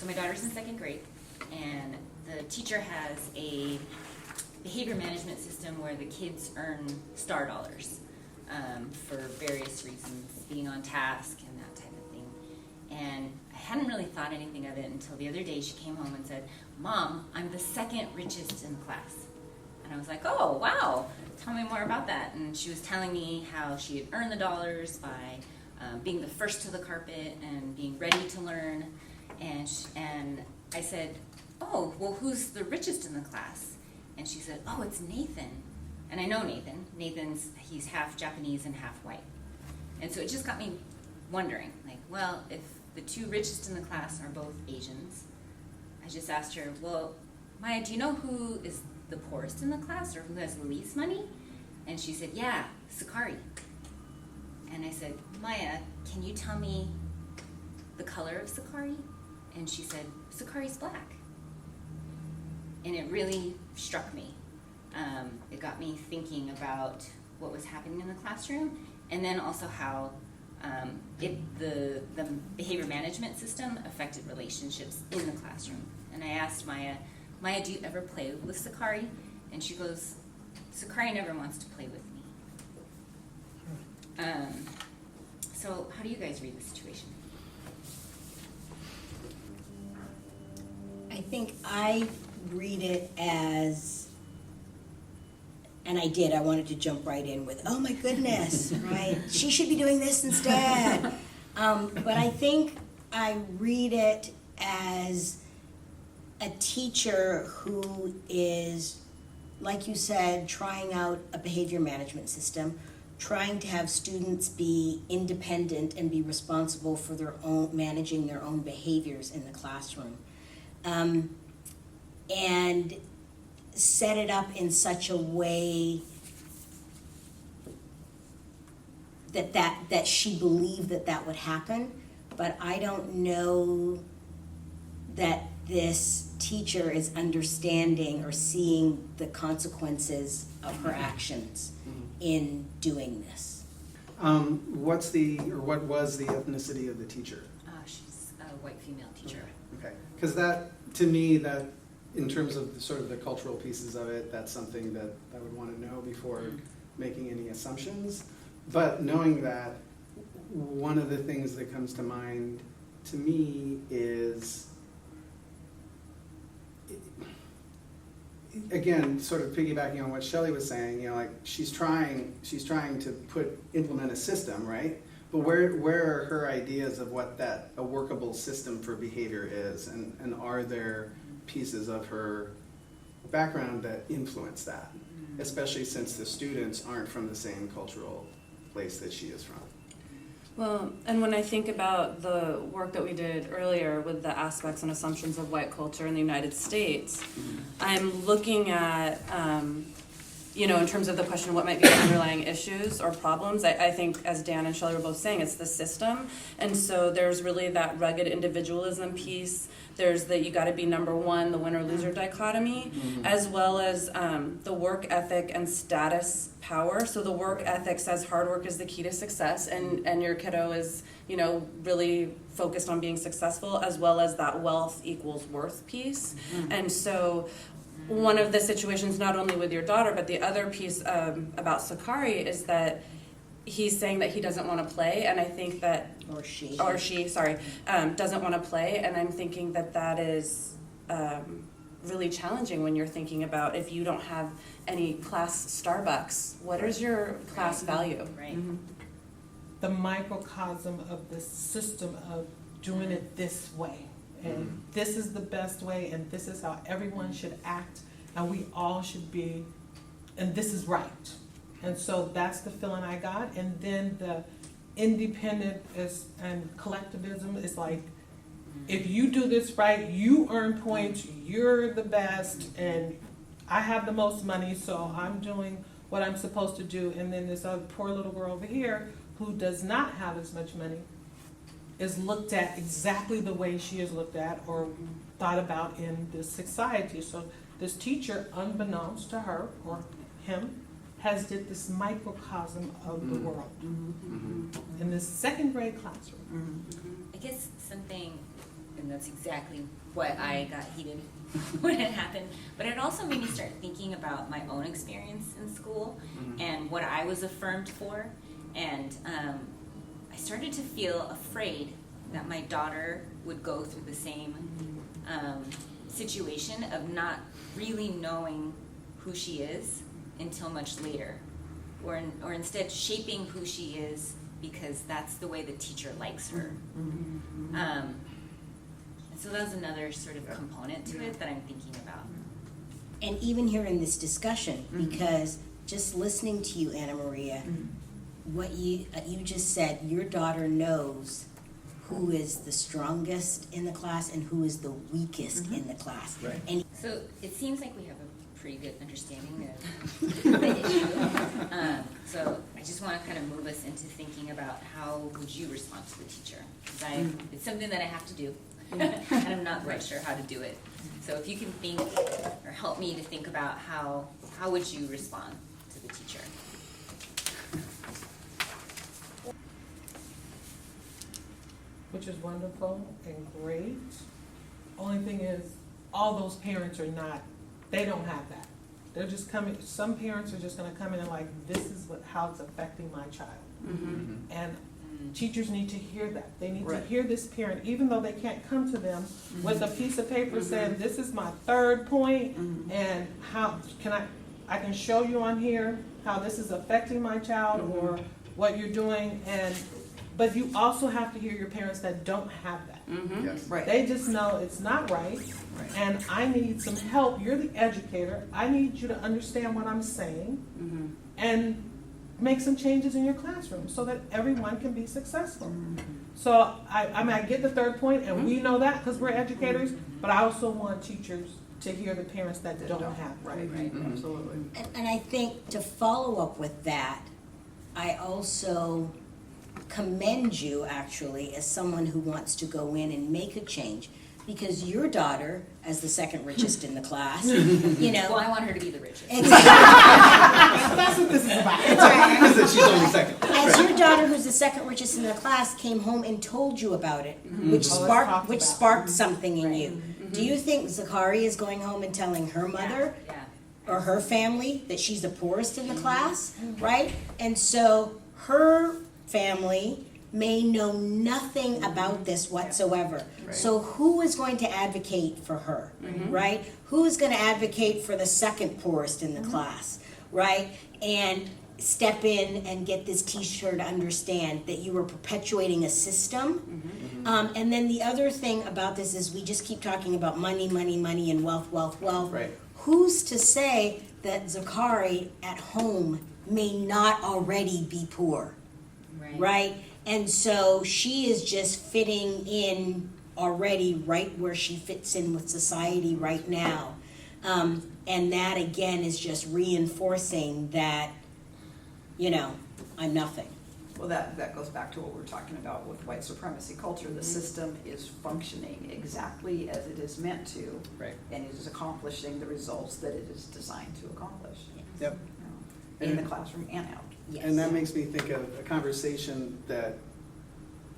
my daughter's in second grade, and the teacher has a behavior management system where the kids earn star dollars for various reasons, being on task and that type of thing. And I hadn't really thought anything of it until the other day she came home and said, "Mom, I'm the second richest in the class." And I was like, "Oh, wow, tell me more about that." And she was telling me how she had earned the dollars by being the first to the carpet and being ready to learn. And I said, "Oh, well, who's the richest in the class?" And she said, "Oh, it's Nathan." And I know Nathan. He's half Japanese and half white. And so it just got me wondering, like, well, if the two richest in the class are both Asians, I just asked her, "Well, Maya, do you know who is the poorest in the class or who has the least money?" And she said, "Yeah, Sakari." And I said, "Maya, can you tell me the color of Sakari?" And she said, "Sakari's black." And it really struck me. It got me thinking about what was happening in the classroom, and then also how the behavior management system affected relationships in the classroom. And I asked Maya, "Do you ever play with Sakari?" And she goes, "Sakari never wants to play with me." So how do you guys read the situation? I think I read it as, and I wanted to jump right in with, "Oh my goodness," right? She should be doing this instead. But I think I read it as a teacher who is, like you said, trying out a behavior management system, trying to have students be independent and be responsible for their own, managing their own behaviors in the classroom. And set it up in such a way that she believed that would happen, but I don't know that this teacher is understanding or seeing the consequences of her actions in doing this. What was the ethnicity of the teacher? She's a white female teacher. Okay, because that, to me, that in terms of the cultural pieces of it, that's something that I would want to know before making any assumptions. But knowing that, one of the things that comes to mind to me is, again, sort of piggybacking on what Shelley was saying, like she's trying to implement a system, right? But where are her ideas of what a workable system for behavior is, and are there pieces of her background that influence that, especially since the students aren't from the same cultural place that she is from? Well, and when I think about the work that we did earlier with the aspects and assumptions of white culture in the United States, I'm looking at, in terms of the question, what might be the underlying issues or problems, I think, as Dan and Shelley were both saying, it's the system. And so there's really that rugged individualism piece. There's the you got to be number one, the winner-loser dichotomy, as well as the work ethic and status power. So the work ethic says hard work is the key to success, and your kiddo is, really focused on being successful, as well as that wealth equals worth piece. And so one of the situations, not only with your daughter, but the other piece about Sakari is that he's saying that he doesn't want to play, and I think that she doesn't want to play, and I'm thinking that is really challenging when you're thinking about if you don't have any class Starbucks, what is your class value? Right. The microcosm of this system of doing it this way, and this is the best way, and this is how everyone should act, and we all should be, and this is right. And so that's the feeling I got. And then the independent and collectivism is like, if you do this right, you earn points, you're the best, and I have the most money, so I'm doing what I'm supposed to do. And then this other poor little girl over here who does not have as much money is looked at exactly the way she is looked at or thought about in this society. So this teacher, unbeknownst to her or him, has did this microcosm of the world in this second grade classroom. I guess something, and and that's exactly what I got heated when it happened. But it also made me start thinking about my own experience in school and what I was affirmed for. And I started to feel afraid that my daughter would go through the same situation of not really knowing who she is until much later, or instead shaping who she is because that's the way the teacher likes her. And so that was another sort of component to it that I'm thinking about. And even here in this discussion, because just listening to you, Anna Maria, what you just said, your daughter knows who is the strongest in the class and who is the weakest in the class. Right. And So it seems like we have a pretty good understanding of the issue. So I just want to kind of move us into thinking about how would you respond to the teacher? Because it's something that I have to do, and I'm not quite sure how to do it. So if you can think or help me to think about how would you respond to the teacher? Which is wonderful and great. Only thing is, all those parents are not, they don't have that. They're just coming, some parents are just gonna come in and like, this is how it's affecting my child. And teachers need to hear that. They need to hear this parent, even though they can't come to them with a piece of paper saying, this is my third point, and how can I can show you on here how this is affecting my child or what you're doing, but you also have to hear your parents that don't have that. Yes. Right. They just know it's not right, and I need some help. You're the educator. I need you to understand what I'm saying and make some changes in your classroom so that everyone can be successful. So I mean, I get the third point, and we know that because we're educators, but I also want teachers to hear the parents that don't have that. Right, absolutely. And I think to follow up with that, I also commend you actually as someone who wants to go in and make a change, because your daughter, as the second richest in the class, you know. Well, I want her to be the richest. Exactly. That's what this is about. That's right. Is that she's only second. As your daughter, who's the second richest in the class, came home and told you about it, which sparked something in you. Do you think Zakari is going home and telling her mother Yeah. or her family that she's the poorest in the class, right? And so her family may know nothing about this whatsoever. Right. So who is going to advocate for her, right? Who is going to advocate for the second poorest in the class, right? And step in and get this teacher to understand that you are perpetuating a system. And then the other thing about this is we just keep talking about money, money, money, and wealth, wealth, wealth. Right. Who's to say that Zakari at home may not already be poor, right? And so she is just fitting in already right where she fits in with society right now. And that again is just reinforcing that, you know, I'm nothing. Well, that goes back to what we were talking about with white supremacy culture. The system is functioning exactly as it is meant to. Right. And it is accomplishing the results that it is designed to accomplish. Yep. You know, in the classroom and out. Yes. And that makes me think of a conversation that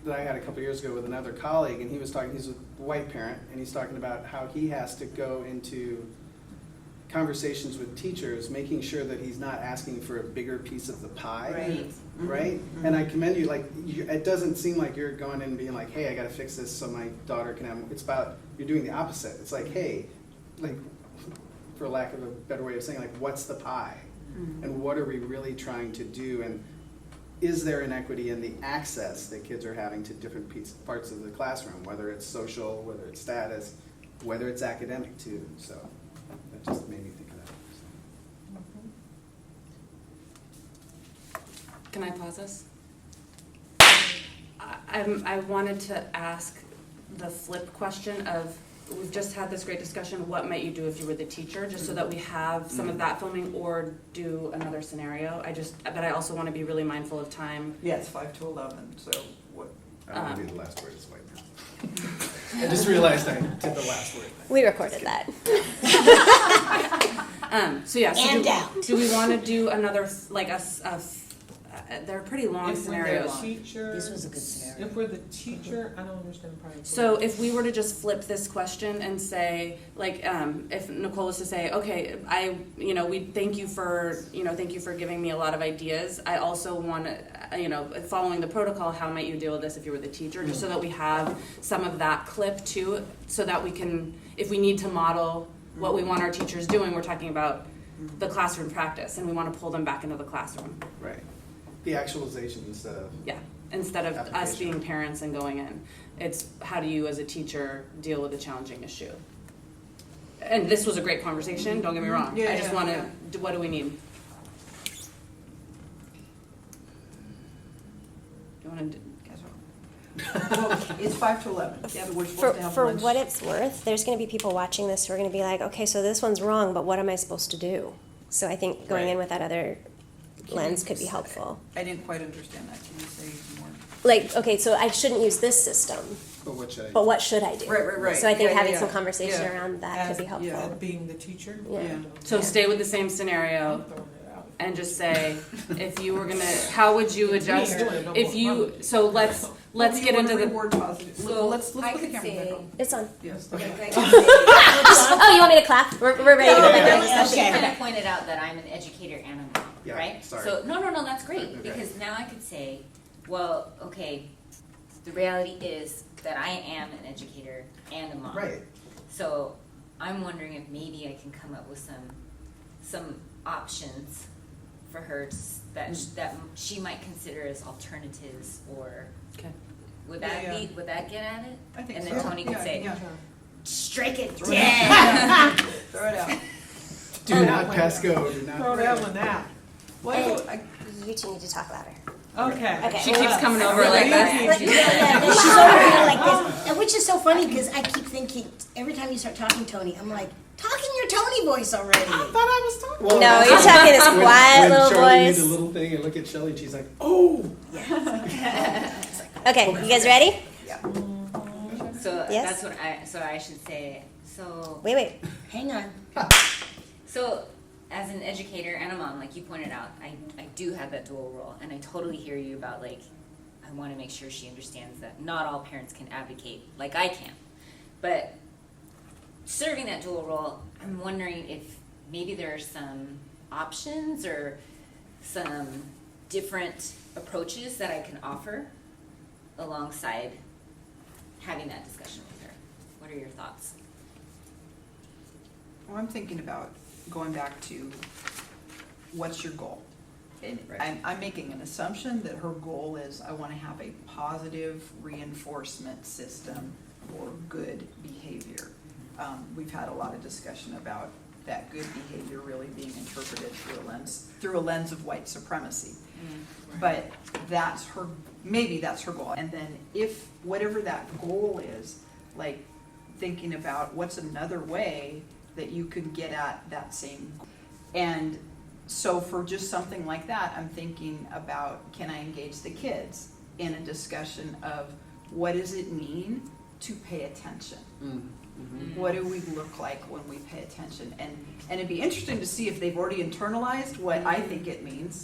I had a couple years ago with another colleague, and he's a white parent, and he's talking about how he has to go into conversations with teachers, making sure that he's not asking for a bigger piece of the pie. Right. Right? And I commend you, like, it doesn't seem like you're going in and being like, hey, I gotta fix this so my daughter can have, it's about, you're doing the opposite. It's like, hey, like, for lack of a better way of saying, like, what's the pie? And what are we really trying to do? And is there inequity in the access that kids are having to different parts of the classroom, whether it's social, whether it's status, whether it's academic too? So that just made me think of that. Can I pause this? I wanted to ask the flip question of, we've just had this great discussion, what might you do if you were the teacher, just so that we have some of that filming, or do another scenario. But I also want to be really mindful of time. Yeah, it's 5 to 11, so what? I don't want to be the last word is white now. I just realized I did the last word. We recorded that. So yeah. So And out. do we want to do another, like they're pretty long If we're scenarios. the teacher. This was a good scenario. If we're the teacher, I don't understand the part. of- So if we were to just flip this question and say, like, if Nicole was to say, okay, we thank you for giving me a lot of ideas. I also want to, following the protocol, how might you deal with this if you were the teacher? Just so that we have some of that clip too, so that we can, if we need to model what we want our teachers doing, we're talking about the classroom practice, and we want to pull them back into the classroom. Right. The actualization instead of, Yeah, instead of us Application. being parents and going in, it's how do you as a teacher deal with a challenging issue? And this was a great conversation, don't get me wrong. Yeah, I just yeah, want yeah. to, what do we need? Do you want to, Well, it's 5 to 11. Yeah, but we're supposed to have For lunch. what it's worth, there's going to be people watching this who are going to be like, okay, so this one's wrong, but what am I supposed to do? So I think going in Right. with that other lens could be say- helpful. I didn't quite understand that. Can you say more? Like, okay, so I shouldn't use this system, but what should I? but what should I do? Right. So I think Yeah, having yeah, some yeah. conversation Yeah. around that As- could be helpful. yeah. Being the teacher. Yeah. Yeah. so stay with the same scenario I'm throwing it out. and just say, if you were gonna, how would you adjust, doing it, no if more you, problem. so let's Do you get wanna into the, reward positive? So Let's I put the could camera back say- on. It's on. Yes. Like Okay. I could say- Oh, you want me to clap? We're ready to go. Yeah. She Okay. kind of pointed out that I'm an educator and a mom, Yeah, right? sorry. So, no, that's great, Okay. because now I could say, well, okay, the reality is that I am an educator and a mom. Right. So, I'm wondering if maybe I can come up with some options for her that she might consider as alternatives, or okay. would that Yeah, yeah. would that get at it? I think And so. then Tony could Yeah, say, yeah. strike it Throw it dead. out. Throw it out. Do not pass go, do not. Throw that one out. Well, You two need to talk louder. Okay. Okay. She keeps coming over Really? like that. But, yeah, she's over here like this, and which is so funny because I keep thinking every time you start talking, Tony, I'm like, talk in your Tony voice already. I thought I was talking. Well, No, that's- you're talking this when- quiet when little Charlie voice. made the little thing and look at Shelly, and she's like, oh. Okay, you guys ready? So Yes? that's what I should say. So Wait. Hang on. So, as an educator and a mom, like you pointed out, I do have that dual role, and I totally hear you about, like, I want to make sure she understands that not all parents can advocate like I can. But serving that dual role, I'm wondering if maybe there are some options or some different approaches that I can offer alongside having that discussion with her. What are your thoughts? Well, I'm thinking about going back to what's your goal? And Right. I'm making an assumption that her goal is I want to have a positive reinforcement system for good behavior. We've had a lot of discussion about that good behavior really being interpreted through a lens of white supremacy. But maybe that's her goal. And then if whatever that goal is, like thinking about what's another way that you could get at that same goal. And so for just something like that, I'm thinking about, can I engage the kids in a discussion of what does it mean to pay attention? What do we look like when we pay attention? And it'd be interesting to see if they've already internalized what I think it means.